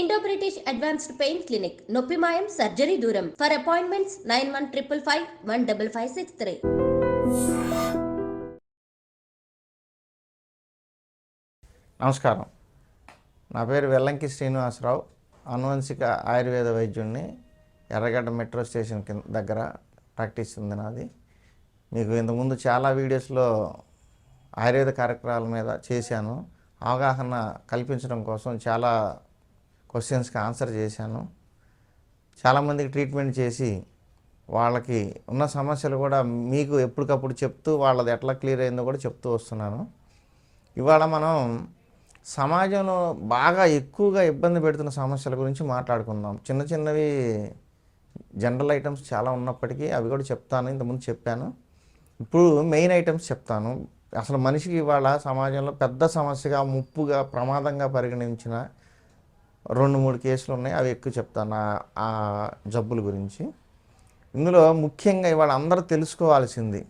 Indo British advanced pain clinic నొప్పి మాయం surgery దూరం ఫర్ అపాయింట్మెంట్స్ 9155515563. నమస్కారం. నా పేరు వెల్లంకి శ్రీనివాసరావు. అనువంశిక ఆయుర్వేద వైద్యుడిని. ఎర్రగడ్డ మెట్రో స్టేషన్ దగ్గర ప్రాక్టీస్ ఉంది నాది. మీకు ఇంతకుముందు చాలా వీడియోస్లో ఆయుర్వేద కార్యక్రమాల మీద చేశాను. అవగాహన కల్పించడం కోసం చాలా క్వశ్చన్స్కి ఆన్సర్ చేశాను. చాలామందికి ట్రీట్మెంట్ చేసి వాళ్ళకి ఉన్న సమస్యలు కూడా మీకు ఎప్పటికప్పుడు చెప్తూ వాళ్ళది ఎట్లా క్లియర్ అయిందో కూడా చెప్తూ వస్తున్నాను. ఇవాళ మనం సమాజంలో బాగా ఎక్కువగా ఇబ్బంది పెడుతున్న సమస్యల గురించి మాట్లాడుకుందాం. చిన్న చిన్నవి జనరల్ ఐటమ్స్ చాలా ఉన్నప్పటికీ అవి కూడా చెప్తాను. ఇంతకుముందు చెప్పాను. ఇప్పుడు మెయిన్ ఐటమ్స్ చెప్తాను. అసలు మనిషికి ఇవాళ సమాజంలో పెద్ద సమస్యగా, ముప్పుగా, ప్రమాదంగా పరిగణించిన 2-3 కేసులు ఉన్నాయి. అవి ఎక్కువ చెప్తాను ఆ జబ్బుల గురించి. ఇందులో ముఖ్యంగా ఇవాళ అందరూ తెలుసుకోవాల్సింది,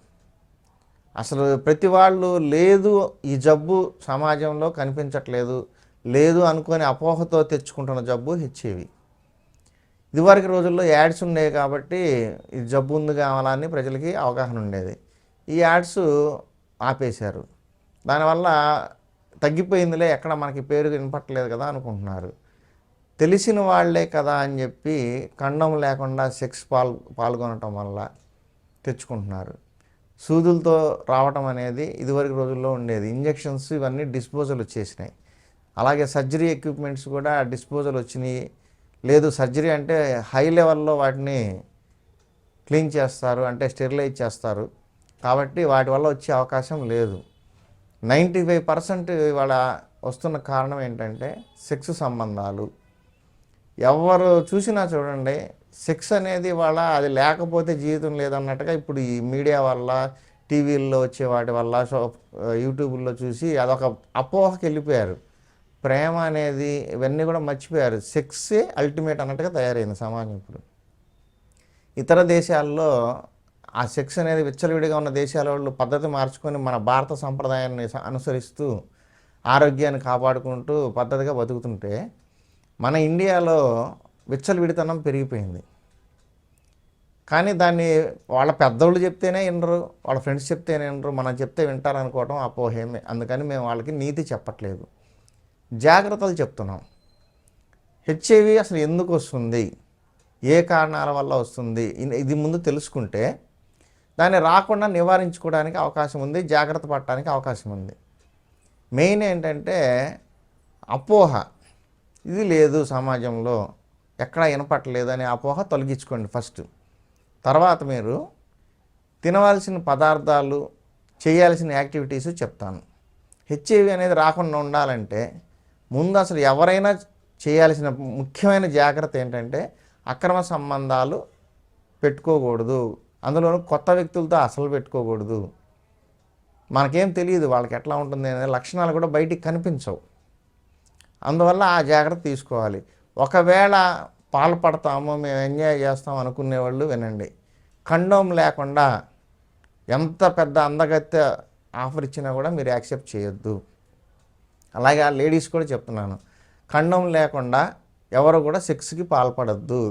అసలు ప్రతి వాళ్ళు లేదు ఈ జబ్బు సమాజంలో కనిపించట్లేదు, లేదు అనుకొని అపోహతో తెచ్చుకుంటున్న జబ్బు హెచ్ఐవి. ఇదివరకు రోజుల్లో యాడ్స్ ఉండేవి కాబట్టి ఈ జబ్బు ఉంది కావాలని ప్రజలకి అవగాహన ఉండేది. ఈ యాడ్స్ ఆపేశారు. దానివల్ల తగ్గిపోయిందిలే, ఎక్కడ మనకి పేరు వినపట్టలేదు కదా అనుకుంటున్నారు. తెలిసిన వాళ్లే కదా అని చెప్పి కండం లేకుండా సెక్స్ పాల్గొనటం వల్ల తెచ్చుకుంటున్నారు. సూదులతో రావటం అనేది ఇదివరకు రోజుల్లో ఉండేది. ఇంజెక్షన్స్ ఇవన్నీ డిస్పోజల్ వచ్చేసినాయి. అలాగే సర్జరీ ఎక్విప్మెంట్స్ కూడా డిస్పోజల్ వచ్చినాయి. లేదు సర్జరీ అంటే హై లెవెల్లో వాటిని క్లీన్ చేస్తారు, అంటే స్టెరిలైజ్ చేస్తారు. కాబట్టి వాటి వల్ల వచ్చే అవకాశం లేదు. 95% ఇవాళ వస్తున్న కారణం ఏంటంటే సెక్స్ సంబంధాలు. ఎవరు చూసినా చూడండి, సెక్స్ అనేది వాళ్ళ అది లేకపోతే జీవితం లేదన్నట్టుగా ఇప్పుడు ఈ మీడియా వల్ల, టీవీల్లో వచ్చే వాటి వల్ల, యూట్యూబ్లో చూసి అదొక అపోహకి వెళ్ళిపోయారు. ప్రేమ అనేది ఇవన్నీ కూడా మర్చిపోయారు. సెక్సే అల్టిమేట్ అన్నట్టుగా తయారైంది సమాజం ఇప్పుడు. ఇతర దేశాల్లో ఆ సెక్స్ అనేది విచ్చలవిడిగా ఉన్న దేశాల వాళ్ళు పద్ధతి మార్చుకొని మన భారత సంప్రదాయాన్ని అనుసరిస్తూ ఆరోగ్యాన్ని కాపాడుకుంటూ పద్ధతిగా బతుకుతుంటే, మన ఇండియాలో విచ్చలవిడితనం పెరిగిపోయింది. కానీ దాన్ని వాళ్ళ పెద్దోళ్ళు చెప్తేనే వినరు, వాళ్ళ ఫ్రెండ్స్ చెప్తేనే వినరు, మనం చెప్తే వింటారనుకోవడం అపోహేమే. అందుకని మేము వాళ్ళకి నీతి చెప్పట్లేదు, జాగ్రత్తలు చెప్తున్నాం. హెచ్ఐవి అసలు ఎందుకు వస్తుంది, ఏ కారణాల వల్ల వస్తుంది, ఇది ముందు తెలుసుకుంటే దాన్ని రాకుండా నివారించుకోవడానికి అవకాశం ఉంది, జాగ్రత్త పడటానికి అవకాశం ఉంది. మెయిన్ ఏంటంటే అపోహ. ఇది లేదు సమాజంలో, ఎక్కడా వినపట్టలేదు అనే అపోహ తొలగించుకోండి ఫస్ట్. తర్వాత మీరు తినవలసిన పదార్థాలు, చేయాల్సిన యాక్టివిటీస్ చెప్తాను. హెచ్ఐవి అనేది రాకుండా ఉండాలంటే ముందు అసలు ఎవరైనా చేయాల్సిన ముఖ్యమైన జాగ్రత్త ఏంటంటే అక్రమ సంబంధాలు పెట్టుకోకూడదు. అందులోనూ కొత్త వ్యక్తులతో అసలు పెట్టుకోకూడదు. మనకేం తెలియదు వాళ్ళకి ఎట్లా ఉంటుంది అనే లక్షణాలు కూడా బయటికి కనిపించవు. అందువల్ల ఆ జాగ్రత్త తీసుకోవాలి. ఒకవేళ పాల్పడతామో, మేము ఎంజాయ్ చేస్తాం అనుకునేవాళ్ళు వినండి. కండోమ్ లేకుండా ఎంత పెద్ద అందగత్తె ఆఫర్ ఇచ్చినా కూడా మీరు యాక్సెప్ట్ చేయొద్దు. అలాగే ఆ లేడీస్ కూడా చెప్తున్నాను, కండోమ్ లేకుండా ఎవరు కూడా సెక్స్కి పాల్పడద్దు.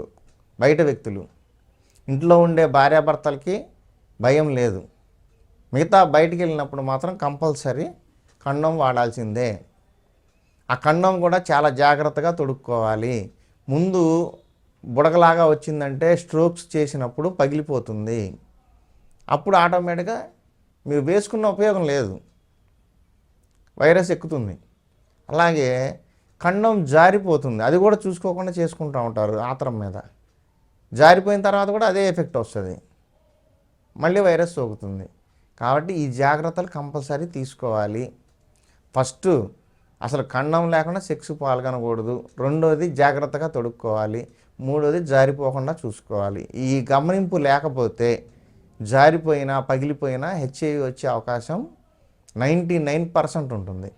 బయట వ్యక్తులు, ఇంట్లో ఉండే భార్యాభర్తలకి భయం లేదు, మిగతా బయటికి వెళ్ళినప్పుడు మాత్రం కంపల్సరీ కండోమ్ వాడాల్సిందే. ఆ కండోమ్ కూడా చాలా జాగ్రత్తగా తొడుక్కోవాలి. ముందు బుడగలాగా వచ్చిందంటే స్ట్రోక్స్ చేసినప్పుడు పగిలిపోతుంది. అప్పుడు ఆటోమేటిక్గా మీరు వేసుకున్న ఉపయోగం లేదు, వైరస్ ఎక్కుతుంది. అలాగే కండోమ్ జారిపోతుంది, అది కూడా చూసుకోకుండా చేసుకుంటూ ఉంటారు ఆత్రం మీద. జారిపోయిన తర్వాత కూడా అదే ఎఫెక్ట్ వస్తుంది, మళ్ళీ వైరస్ సోకుతుంది. కాబట్టి ఈ జాగ్రత్తలు కంపల్సరీ తీసుకోవాలి. ఫస్ట్ అసలు కండోమ్ లేకుండా సెక్స్ పాల్గొనకూడదు. రెండోది జాగ్రత్తగా తొడుక్కోవాలి. మూడోది జారిపోకుండా చూసుకోవాలి. ఈ గమనింపు లేకపోతే జారిపోయినా, పగిలిపోయినా హెచ్ఐవి వచ్చే అవకాశం 99% ఉంటుంది.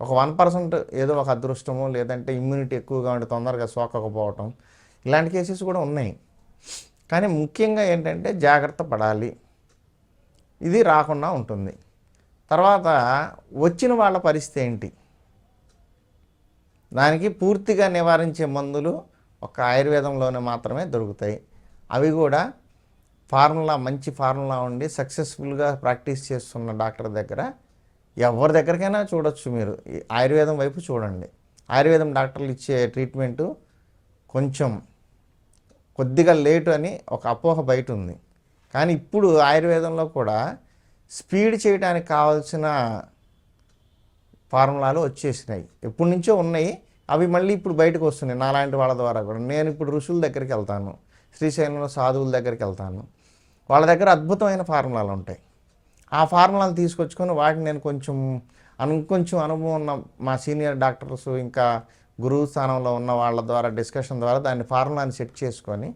ఒక 1% ఏదో ఒక అదృష్టమో, లేదంటే ఇమ్యూనిటీ ఎక్కువగా ఉండి తొందరగా సోకకపోవటం, ఇలాంటి కేసెస్ కూడా ఉన్నాయి. కానీ ముఖ్యంగా ఏంటంటే జాగ్రత్త పడాలి, ఇది రాకుండా ఉంటుంది. తర్వాత వచ్చిన వాళ్ళ పరిస్థితి ఏంటి? దానికి పూర్తిగా నివారించే మందులు ఒక ఆయుర్వేదంలోనే మాత్రమే దొరుకుతాయి. అవి కూడా మంచి ఫార్ములా ఉండి సక్సెస్ఫుల్గా ప్రాక్టీస్ చేస్తున్న డాక్టర్ దగ్గర, ఎవరి దగ్గరికైనా చూడొచ్చు. మీరు ఆయుర్వేదం వైపు చూడండి. ఆయుర్వేదం డాక్టర్లు ఇచ్చే ట్రీట్మెంటు కొంచెం కొద్దిగా లేటు అని ఒక అపోహ బయట ఉంది. కానీ ఇప్పుడు ఆయుర్వేదంలో కూడా స్పీడ్ చేయడానికి కావాల్సిన ఫార్ములాలు వచ్చేసినాయి. ఎప్పటి నుంచో ఉన్నాయి, అవి మళ్ళీ ఇప్పుడు బయటకు వస్తున్నాయి నాలాంటి వాళ్ళ ద్వారా కూడా. నేను ఇప్పుడు ఋషుల దగ్గరికి వెళ్తాను, శ్రీశైలంలో సాధువుల దగ్గరికి వెళ్తాను. వాళ్ళ దగ్గర అద్భుతమైన ఫార్ములాలు ఉంటాయి. ఆ ఫార్ములాలు తీసుకొచ్చుకొని వాటిని నేను కొంచెం అనుభవం ఉన్న మా సీనియర్ డాక్టర్స్ ఇంకా గురువు స్థానంలో ఉన్న వాళ్ళ ద్వారా డిస్కషన్ ద్వారా దాన్ని ఫార్ములాని సెట్ చేసుకొని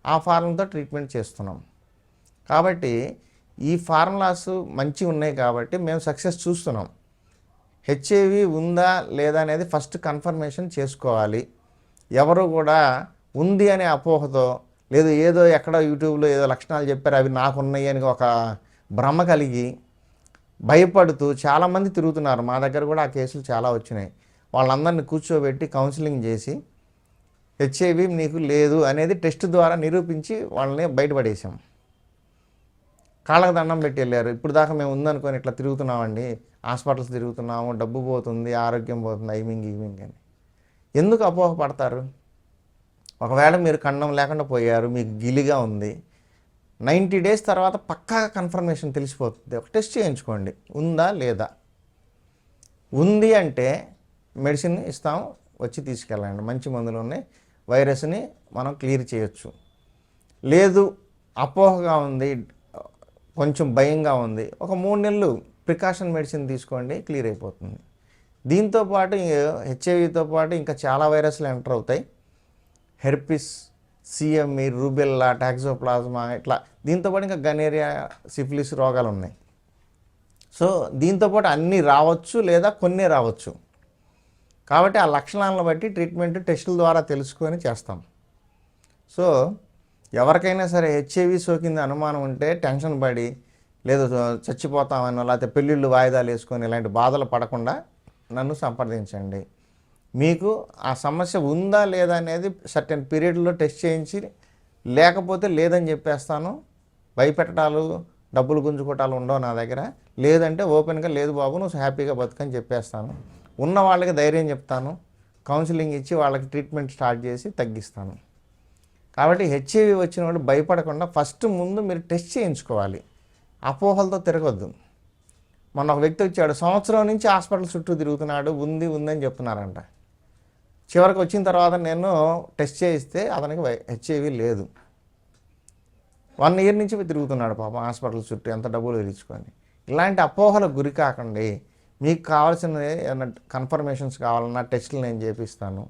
ఆ ఫార్ములాతో ట్రీట్మెంట్ చేస్తున్నాం. కాబట్టి ఈ ఫార్ములాస్ మంచి ఉన్నాయి కాబట్టి మేము సక్సెస్ చూస్తున్నాం. హెచ్ఐవి ఉందా లేదా అనేది ఫస్ట్ కన్ఫర్మేషన్ చేసుకోవాలి. ఎవరు కూడా ఉంది అనే అపోహతో, లేదు ఏదో ఎక్కడో యూట్యూబ్లో ఏదో లక్షణాలు చెప్పారు అవి నాకున్నాయి అని ఒక భ్రమ కలిగి భయపడుతూ చాలామంది తిరుగుతున్నారు. మా దగ్గర కూడా ఆ కేసులు చాలా వచ్చినాయి. వాళ్ళందరినీ కూర్చోబెట్టి కౌన్సిలింగ్ చేసి హెచ్ఐవి నీకు లేదు అనేది టెస్ట్ ద్వారా నిరూపించి వాళ్ళని బయటపడేసాం. కాళ్ళకు దండం పెట్టి వెళ్ళారు. ఇప్పుడు దాకా మేము ఉందనుకొని ఇట్లా తిరుగుతున్నామండి, హాస్పిటల్స్ తిరుగుతున్నాము, డబ్బు పోతుంది, ఆరోగ్యం పోతుంది, ఈవినింగ్ అని. ఎందుకు అపోహ పడతారు? ఒకవేళ మీరు కండం లేకుండా పోయారు, మీకు గిలిగా ఉంది, 90 days తర్వాత పక్కాగా కన్ఫర్మేషన్ తెలిసిపోతుంది. ఒక టెస్ట్ చేయించుకోండి, ఉందా లేదా. ఉంది అంటే మెడిసిన్ ఇస్తాం, వచ్చి తీసుకెళ్ళండి. మంచి మందులు ఉన్నాయి, వైరస్ని మనం క్లియర్ చేయొచ్చు. లేదు అపోహగా ఉంది, కొంచెం భయంగా ఉంది, ఒక 3 నెలలు ప్రికాషన్ మెడిసిన్ తీసుకోండి, క్లియర్ అయిపోతుంది. దీంతోపాటు హెచ్ఐవితో పాటు ఇంకా చాలా వైరస్లు ఎంటర్ అవుతాయి. హెర్పిస్, సిఎంఈ, రూబెల్లా, టాక్సోప్లాజ్మా, ఇట్లా దీంతోపాటు ఇంకా గనేరియా, సిఫిలిస్ రోగాలు ఉన్నాయి. సో దీంతోపాటు అన్నీ రావచ్చు లేదా కొన్నే రావచ్చు. కాబట్టి ఆ లక్షణాలను బట్టి ట్రీట్మెంట్ టెస్టుల ద్వారా తెలుసుకొని చేస్తాం. సో ఎవరికైనా సరే హెచ్ఐవి సోకింది అనుమానం ఉంటే టెన్షన్ పడి లేదు చచ్చిపోతామనో లేకపోతే పెళ్ళిళ్ళు వాయిదాలు వేసుకొని ఇలాంటి బాధలు పడకుండా నన్ను సంప్రదించండి. మీకు ఆ సమస్య ఉందా లేదా అనేది సర్టెన్ పీరియడ్లో టెస్ట్ చేయించి, లేకపోతే లేదని చెప్పేస్తాను. భయపెట్టడాలు, డబ్బులు గుంజుకోవటాలు ఉండవు నా దగ్గర. లేదంటే ఓపెన్గా లేదు బాబు నువ్వు హ్యాపీగా బతుకని చెప్పేస్తాను. ఉన్న వాళ్ళకి ధైర్యం చెప్తాను, కౌన్సిలింగ్ ఇచ్చి వాళ్ళకి ట్రీట్మెంట్ స్టార్ట్ చేసి తగ్గిస్తాను. కాబట్టి హెచ్ఐవి వచ్చిన వాడు భయపడకుండా ఫస్ట్ ముందు మీరు టెస్ట్ చేయించుకోవాలి. అపోహలతో తిరగొద్దు. మొన్న ఒక వ్యక్తి వచ్చాడు, సంవత్సరం నుంచి హాస్పిటల్ చుట్టూ తిరుగుతున్నాడు, ఉందని చెప్తున్నారంట. చివరికి వచ్చిన తర్వాత నేను టెస్ట్ చేయిస్తే అతనికి హెచ్ఐవి లేదు. 1 year నుంచి తిరుగుతున్నాడు పాపం హాస్పిటల్ చుట్టూ, ఎంత డబ్బులు తెచ్చుకొని. ఇలాంటి అపోహలకు గురి కాకండి. మీకు కావాల్సిన ఏమైనా కన్ఫర్మేషన్స్ కావాలన్నా టెస్టులు నేను చేపిస్తాను,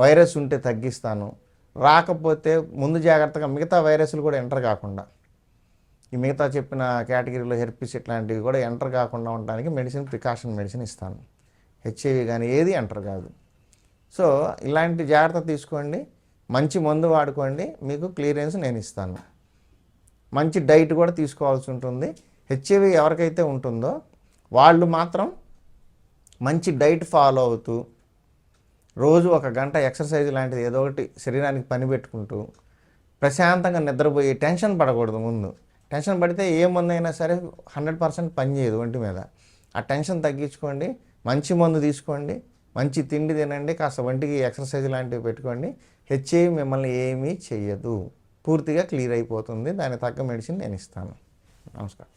వైరస్ ఉంటే తగ్గిస్తాను. రాకపోతే ముందు జాగ్రత్తగా మిగతా వైరస్లు కూడా ఎంటర్ కాకుండా, ఈ మిగతా చెప్పిన కేటగిరీలో హెర్పిస్ ఇట్లాంటివి కూడా ఎంటర్ కాకుండా ఉండడానికి ప్రికాషన్ మెడిసిన్ ఇస్తాను. హెచ్ఐవి కానీ ఏది ఎంటర్ కాదు. సో ఇలాంటి జాగ్రత్త తీసుకోండి, మంచి మందు వాడుకోండి, మీకు క్లియరెన్స్ నేను ఇస్తాను. మంచి డైట్ కూడా తీసుకోవాల్సి ఉంటుంది. హెచ్ఐవి ఎవరికైతే ఉంటుందో వాళ్ళు మాత్రం మంచి డైట్ ఫాలో అవుతూ రోజు 1 గంట ఎక్సర్సైజ్ లాంటిది ఏదో ఒకటి శరీరానికి పని పెట్టుకుంటూ ప్రశాంతంగా నిద్రపోయి టెన్షన్ పడకూడదు. ముందు టెన్షన్ పడితే ఏ మందు అయినా సరే 100% పనిచేయదు ఒంటి మీద. ఆ టెన్షన్ తగ్గించుకోండి, మంచి మందు తీసుకోండి, మంచి తిండి తినండి, కాస్త ఒంటికి ఎక్సర్సైజ్ లాంటివి పెట్టుకోండి. హెచ్ఐవి మిమ్మల్ని ఏమీ చెయ్యదు, పూర్తిగా క్లియర్ అయిపోతుంది. దానికి తగ్గ మెడిసిన్ నేను ఇస్తాను. నమస్కారం.